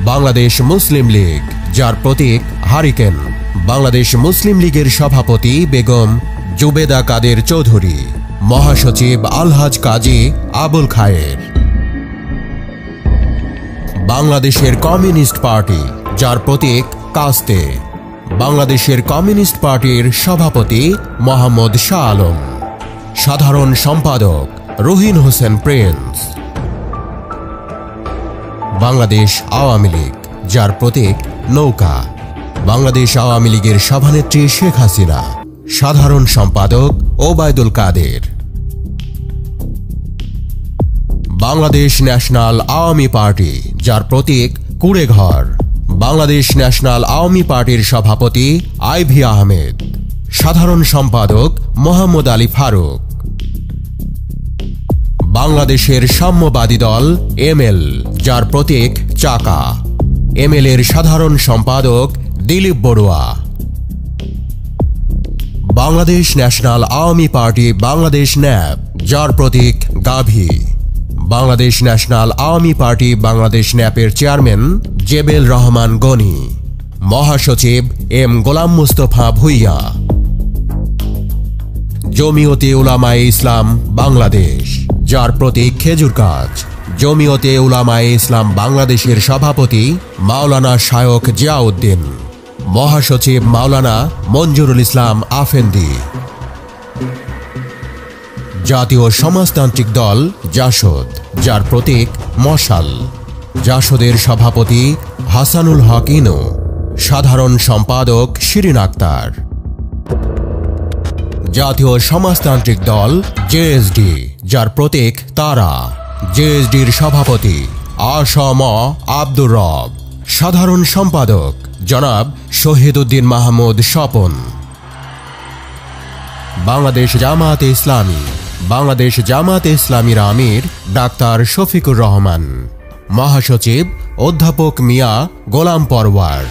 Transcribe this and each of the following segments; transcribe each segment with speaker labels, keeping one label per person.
Speaker 1: বাংলাদেশ মুসলিম লীগ, যার প্রতীক হারিকেন। বাংলাদেশ মুসলিম লীগের সভাপতি বেগম জুবেদা কাদের চৌধুরী, মহাসচিব আলহাজ কাজী আবুল খায়ের। বাংলাদেশের কমিউনিস্ট পার্টি, যার প্রতীক কাস্তে। বাংলাদেশের কমিউনিস্ট পার্টির সভাপতি মোহাম্মদ শাহ আলম, সাধারণ সম্পাদক রুহিন হোসেন প্রিন্স। বাংলাদেশ আওয়ামী লীগ, যার প্রতীক নৌকা। বাংলাদেশ আওয়ামী লীগের সভানেত্রী শেখ হাসিনা, সাধারণ সম্পাদক ওবায়দুল কাদের। বাংলাদেশ ন্যাশনাল আওয়ামী পার্টি, যার প্রতীক কুড়েঘর। বাংলাদেশ ন্যাশনাল আওয়ামী পার্টির সভাপতি আইভি আহমেদ, সাধারণ সম্পাদক মোহাম্মদ আলী ফারুক। বাংলাদেশের সাম্যবাদী দল এমএল, যার প্রতীক চাকা। এমএল এর সাধারণ সম্পাদক Dilip Barua. Bangladesh national Awami party Bangladesh NAP, যার প্রতীক গাভী। বাংলাদেশ ন্যাশনাল আওয়ামী পার্টি বাংলাদেশ ন্যাপের চেয়ারম্যান জেবেল রহমান গনি, মহাসচিব এম গোলাম মুস্তফা ভুইয়া। জমিয়তে উলামায়ে ইসলাম বাংলাদেশ, যার প্রতীক খেজুর গাছ। জমিয়তে উলামায়ে ইসলাম বাংলাদেশের সভাপতি মাওলানা শায়খ জিয়াউদ্দিন, মহাসচিব মাওলানা মঞ্জুরুল ইসলাম আফেন্দি। জাতীয় সমাজতান্ত্রিক দল জাসদ, যার প্রতীক মশাল। জাসদের সভাপতি হাসানুল হক ইনু, সাধারণ সম্পাদক শিরিন আক্তার। জাতীয় সমাজতান্ত্রিক দল জেএসডি, যার প্রতীক তারা। জেএসডির সভাপতি আ.স.ম. আব্দুর রব, সাধারণ সম্পাদক জনাব শহীদউদ্দিন মাহমুদ স্বপন। বাংলাদেশ জামায়াতে ইসলামী, বাংলাদেশ জামায়াতে ইসলামীর আমির ডাক্তার শফিকুর রহমান, মহাসচিব অধ্যাপক মিয়া গোলাম পরওয়ার।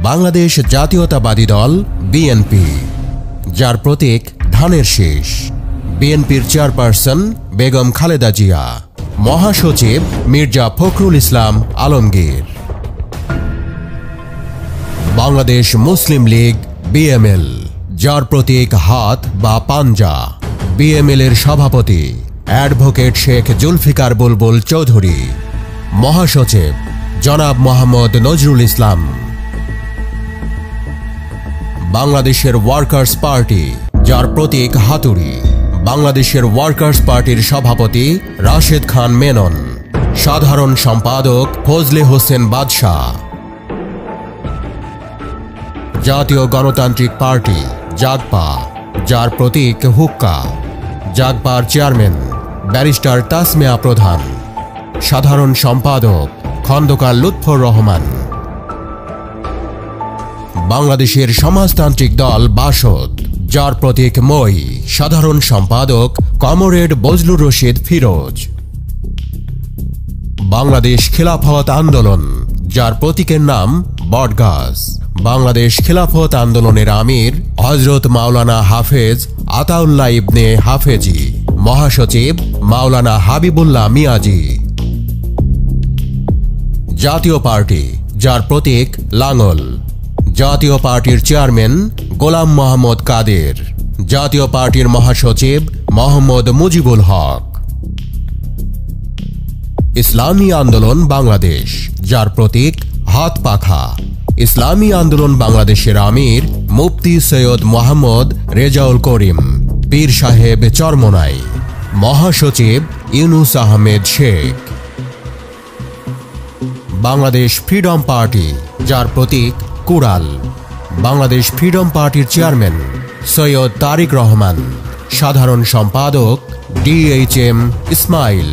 Speaker 1: বাংলাদেশ জাতীয়তাবাদী দল বিএনপি, যার প্রতীক ধানের শীষ। বিএনপির চেয়ারপারসন বেগম খালেদা জিয়া, মহাসচিব মির্জা ফখরুল ইসলাম আলমগীর। বাংলাদেশ মুসলিম লীগ বিএমএল, যার প্রতীক হাত বা পাঞ্জা। বিএমএল এর সভাপতি অ্যাডভোকেট শেখ জুলফিকার বুলবুল চৌধুরী, মহাসচিব জনাব মোহাম্মদ নজরুল ইসলাম। বাংলাদেশের ওয়ার্কার্স পার্টি, যার প্রতীক হাতুড়ি। বাংলাদেশের ওয়ার্কার্স পার্টির সভাপতি রাশেদ খান মেনন, সাধারণ সম্পাদক ফজলে হোসেন বাদশাহ। জাতীয় গণতান্ত্রিক পার্টি জাগপা, যার প্রতীক হুক্কা। জাগপার চেয়ারম্যান ব্যারিস্টার তাসমিয়া প্রধান, সাধারণ সম্পাদক খন্দকার লুৎফর রহমান। বাংলাদেশের সমাজতান্ত্রিক দল বাসদ, যার প্রতীক মই। সাধারণ সম্পাদক কমরেড বজলুর রশিদ ফিরোজ। বাংলাদেশ খিলাফত আন্দোলন, যার প্রতীকের নাম বটগাছ। বাংলাদেশ খিলাফত আন্দোলনের আমির হযরত মাওলানা হাফেজ আতাউল্লাহ ইবনে হাফেজি, মহাসচিব মাওলানা হাবিবুল্লাহ মিয়াজি। জাতীয় পার্টি, যার প্রতীক লাঙল। জাতীয় পার্টির চেয়ারম্যান গোলাম মোহাম্মদ কাদের। জাতীয় পার্টির মহাসচিব মোহাম্মদ মুজিবুল হক। ইসলামী আন্দোলন বাংলাদেশ, যার প্রতীক হাত পাখা। ইসলামী আন্দোলন বাংলাদেশের আমির মুফতি সৈয়দ মোহাম্মদ রেজাউল করিম পীর সাহেব চরমোনাই, মহাসচিব ইউনুস আহমেদ শেখ। বাংলাদেশ ফ্রিডম পার্টি, যার প্রতীক কুড়াল। বাংলাদেশ ফ্রিডম পার্টির চেয়ারম্যান সৈয়দ তারিক রহমান, সাধারণ সম্পাদক DHM ইসমাইল।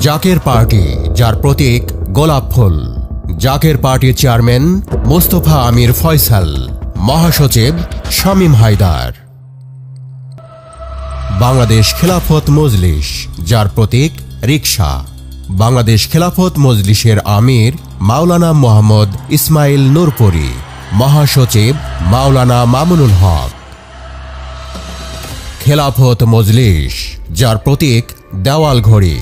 Speaker 1: জাকের পার্টি, যার প্রতীক গোলাপ ফুল। জাকের পার্টির চেয়ারম্যান মোস্তফা আমির ফয়সাল, মহাসচিব শামীম হায়দার। বাংলাদেশ খেলাফত মজলিস, যার প্রতীক রিকশা। বাংলাদেশ খেলাফত মজলিসের আমির মাওলানা মোহাম্মদ ইসমাইল নূরপুরী, মহাসচিব মাওলানা মামুনুল হক। খেলাফত মজলিস, যার প্রতীক দেওয়াল ঘড়ি।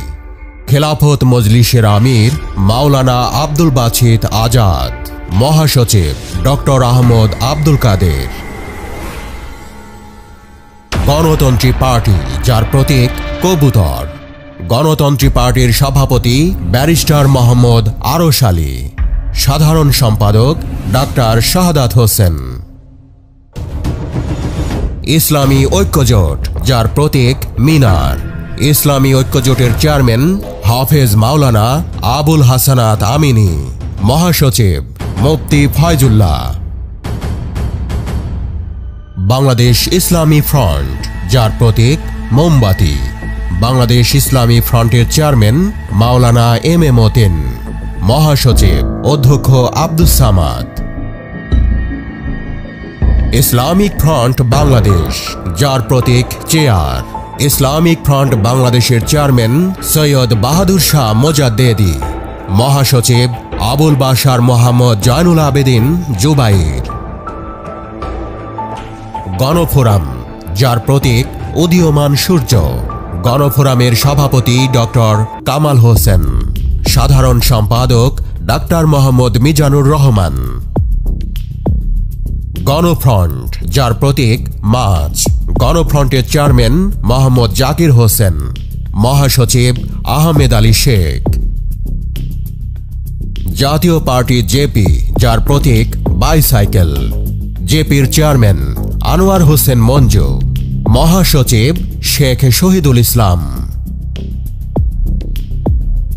Speaker 1: খেলাফত মজলিসের আমির মাওলানা আব্দুল বাছিত আজাদ, মহাসচিব ডক্টর আহমদ আব্দুল কাদের। গণতন্ত্রী পার্টি, যার প্রতীক কবুতর। গণতন্ত্রী পার্টির সভাপতি ব্যারিস্টার মোহাম্মদ আরশ আলী, সাধারণ সম্পাদক ডাক্তার শাহাদাত হোসেন। ইসলামী ঐক্যজোট, যার প্রতীক মিনার। ইসলামী ঐক্যজোটের চেয়ারম্যান হাফেজ মাওলানা আবুল হাসানাত আমিনী, মহাসচিব মুফতি ফয়জুল্লাহ। বাংলাদেশ ইসলামী ফ্রন্ট, যার প্রতীক মোমবাতি। বাংলাদেশ ইসলামী ফ্রন্টের chairman Maulana M A Matin, মহাসচিব অধ্যক্ষ আব্দুস সামাদ। ইসলামিক ফ্রন্ট বাংলাদেশ, যার প্রতীক চেয়ার। ইসলামিক ফ্রন্ট বাংলাদেশের চেয়ারম্যান সৈয়দ বাহাদুর শাহ মোজাদ্দেদি, মহাসচিব আবুল বাশার মোহাম্মদ জয়নুল আবেদিন জুবাইর। গণফোরাম, যার প্রতীক উদীয়মান সূর্য। গণফোরামের সভাপতি ডক্টর কামাল হোসেন, সাধারণ সম্পাদক ডাক্তার মোহাম্মদ মিজানুর রহমান। গণফ্রন্ট, যার প্রতীক মাছ। গণফ্রন্টের চেয়ারম্যান মোহাম্মদ জাকির হোসেন, মহাসচিব আহমেদ আলী শেখ। জাতীয় পার্টি জেপি, যার প্রতীক বাইসাইকেল। জেপির চেয়ারম্যান আনোয়ার হোসেন মঞ্জু, মহাসচিব শেখ শহীদুল ইসলাম।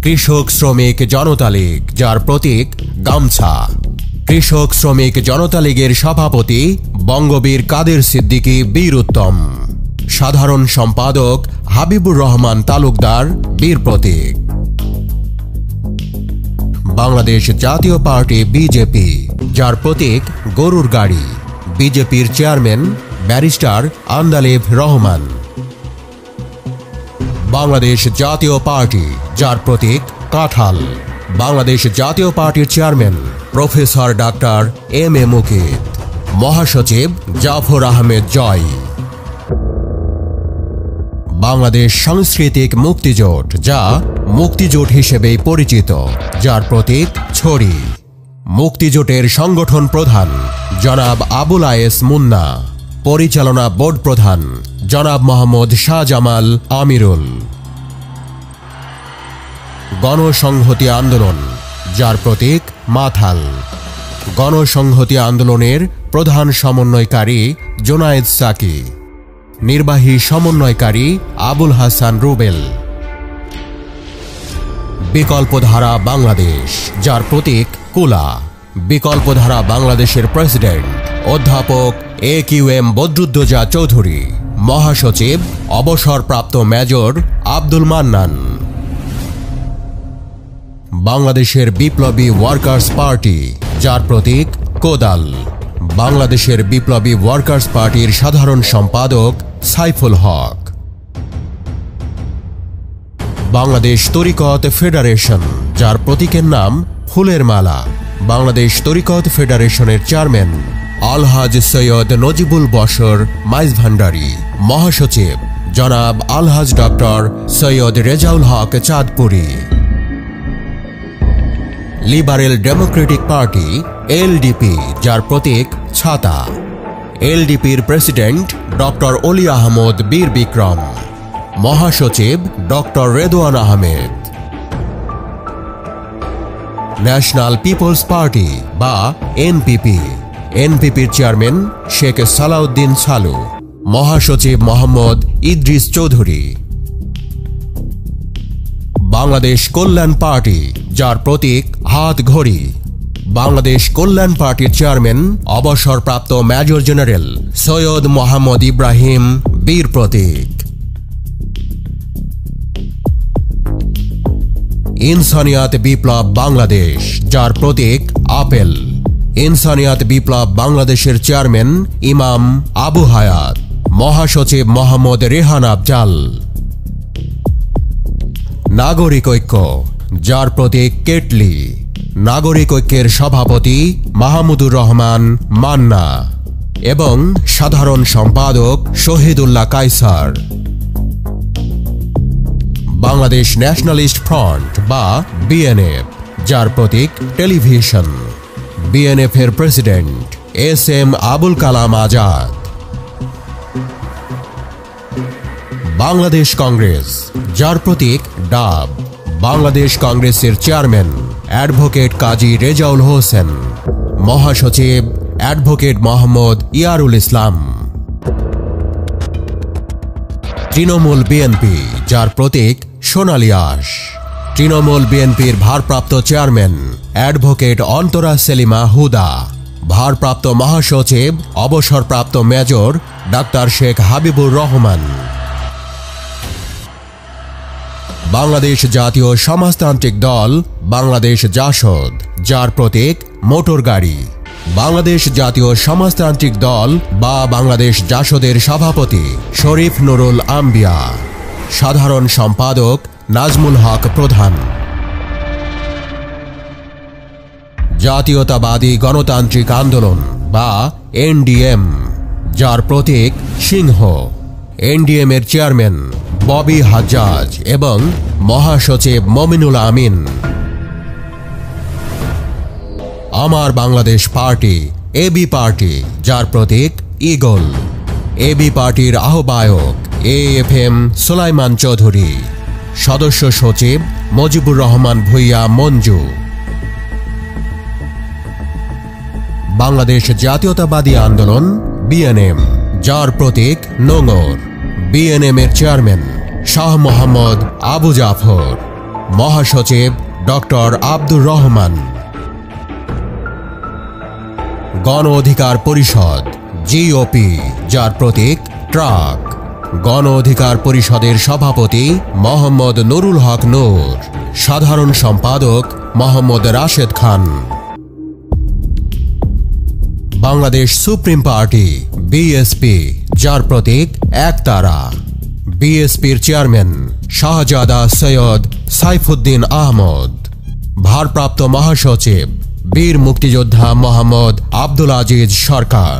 Speaker 1: কৃষক শ্রমিক জনতা লীগ, যার প্রতীক গামছা। কৃষক শ্রমিক জনতা লীগের সভাপতি বঙ্গবীর কাদের সিদ্দিকী বীর উত্তম, সাধারণ সম্পাদক হাবিবুর রহমান তালুকদার বীর প্রতীক। বাংলাদেশ জাতীয় পার্টি বিজেপি, যার প্রতীক গরুর গাড়ি। বিজেপির চেয়ারম্যান ব্যারিস্টার আন্দালিব রহমান। বাংলাদেশ জাতীয় পার্টি, যার প্রতীক কাঁঠাল। বাংলাদেশ জাতীয় পার্টির chairman professor doctor M A Mukit, মহাসচিব জাফর আহমেদ জয়। বাংলাদেশ সাংস্কৃতিক মুক্তিজোট, যা মুক্তিজোট হিসেবেই পরিচিত, যার প্রতীক ছড়ি। মুক্তিজোটের সংগঠন প্রধান জনাব আবুল আয়েস মুন্না, পরিচালনা বোর্ড প্রধান জনাব মোহাম্মদ শাহজামাল আমিরুল। গণসংহতি আন্দোলন, যার প্রতীক মাথাল। গণসংহতি আন্দোলনের প্রধান সমন্বয়কারী জোনায়েদ সাকি, নির্বাহী সমন্বয়কারী আবুল হাসান রুবেল। বিকল্পধারা বাংলাদেশ, যার প্রতীক কুলা। বিকল্পধারা বাংলাদেশের প্রেসিডেন্ট অধ্যাপক এ কিউ এম বদরুদ্দোজা চৌধুরী, মহাসচিব অবসরপ্রাপ্ত মেজর আব্দুল মান্নান। বাংলাদেশের বিপ্লবী ওয়ার্কার্স পার্টি, যার প্রতীক কোদাল। বাংলাদেশের বিপ্লবী ওয়ার্কার্স পার্টির সাধারণ সম্পাদক সাইফুল হক। বাংলাদেশ তরিকত ফেডারেশন, যার প্রতীকের নাম ফুলের মালা। বাংলাদেশ তরিকত ফেডারেশনের চেয়ারম্যান আলহাজ সৈয়দ নজিবুল বশর মাইজ ভান্ডারী, মহাসচিব জনাব আলহাজ doctor Syed Rezaul Haque চাঁদপুরী। Liberal Democratic party LDP, যার প্রতীক ছাতা। এলডিপির প্রেসিডেন্ট ডক্টর অলি আহমদ বীর বিক্রম, মহাসচিব doctor Redwan Ahmed. National people's party বা এনপিপি। এনপিপির চেয়ারম্যান শেখ সালাউদ্দিন সালু, মহাসচিব মোহাম্মদ ইদ্রিস চৌধুরী। বাংলাদেশ কল্যাণ পার্টি, যার প্রতীক হাত ঘড়ি। বাংলাদেশ কল্যাণ পার্টির চেয়ারম্যান অবসরপ্রাপ্ত মেজর জেনারেল সৈয়দ মোহাম্মদ ইব্রাহিম বীর প্রতীক। ইনসানিয়াত বিপ্লব বাংলাদেশ, যার প্রতীক আপেল। ইনসানিয়াত বিপ্লব বাংলাদেশের চেয়ারম্যান ইমাম আবু হায়াত, মহাসচিব মোহাম্মদ রেহান আফজাল। নাগরিক ঐক্য, যার প্রতীক কেটলি। নাগরিক ঐক্যের সভাপতি মাহমুদুর রহমান মান্না এবং সাধারণ সম্পাদক শহীদুল্লাহ কায়সার। বাংলাদেশ ন্যাশনালিস্ট ফ্রন্ট বা বিএনএফ, যার প্রতীক টেলিভিশন। বিএনএফ এর প্রেসিডেন্ট এস.এম. আবুল কালাম আজাদ। বাংলাদেশ কংগ্রেস, যার প্রতীক ডাব। বাংলাদেশ কংগ্রেসের চেয়ারম্যান অ্যাডভোকেট কাজী রেজাউল হোসেন, মহাসচিব অ্যাডভোকেট মোহাম্মদ ইয়ারুল ইসলাম। তৃণমূল বিএনপি, যার প্রতীক সোনালী আঁশ। তৃণমূল বিএনপির ভারপ্রাপ্ত চেয়ারম্যান অ্যাডভোকেট অন্তরা সেলিমা হুদা। ভারপ্রাপ্ত মহাসচিব অবসরপ্রাপ্ত মেজর ডাক্তার শেখ হাবিবুর রহমান। বাংলাদেশ জাতীয় সমাজতান্ত্রিক দল বাংলাদেশ জাসদ, যার প্রতীক মোটর গাড়ি। বাংলাদেশ জাতীয় সমাজতান্ত্রিক দল বা বাংলাদেশ জাসদের সভাপতি শরীফ নুরুল আম্বিয়া। সাধারণ সম্পাদক নাজমুল হক প্রধান। জাতীয়তাবাদী গণতান্ত্রিক আন্দোলন বা এনডিএম, যার প্রতীক সিংহ। এনডিএম এর চেয়ারম্যান ববি হাজ্জাজ এবং মহাসচিব মমিনুল আমিন। আমার বাংলাদেশ পার্টি এবি পার্টি, যার প্রতীক ঈগল। এবি পার্টির আহ্বায়ক এএফএম সুলাইমান চৌধুরী। সদস্য সচিব মজিবুর রহমান ভূঁইয়া মঞ্জু। বাংলাদেশ জাতীয়তাবাদী আন্দোলন বিএনএম, যার প্রতীক নোঙর। বিএনএম এর চেয়ারম্যান শাহ মোহাম্মদ আবু জাফর, মহাসচিব ডক্টর আব্দুর রহমান। গণ অধিকার পরিষদ জিওপি, যার প্রতীক ট্রাক। গণ অধিকার পরিষদের সভাপতি মোহাম্মদ নুরুল হক নূর। সাধারণ সম্পাদক Mohammad Rashed Khan. Bangladesh supreme party BSP, যার প্রতীক একতারা। বিএসপির চেয়ারম্যান শাহজাদা সৈয়দ সাইফুদ্দিন আহমদ। ভারপ্রাপ্ত মহাসচিব বীর মুক্তিযোদ্ধা মোহাম্মদ আব্দুল আজিজ সরকার।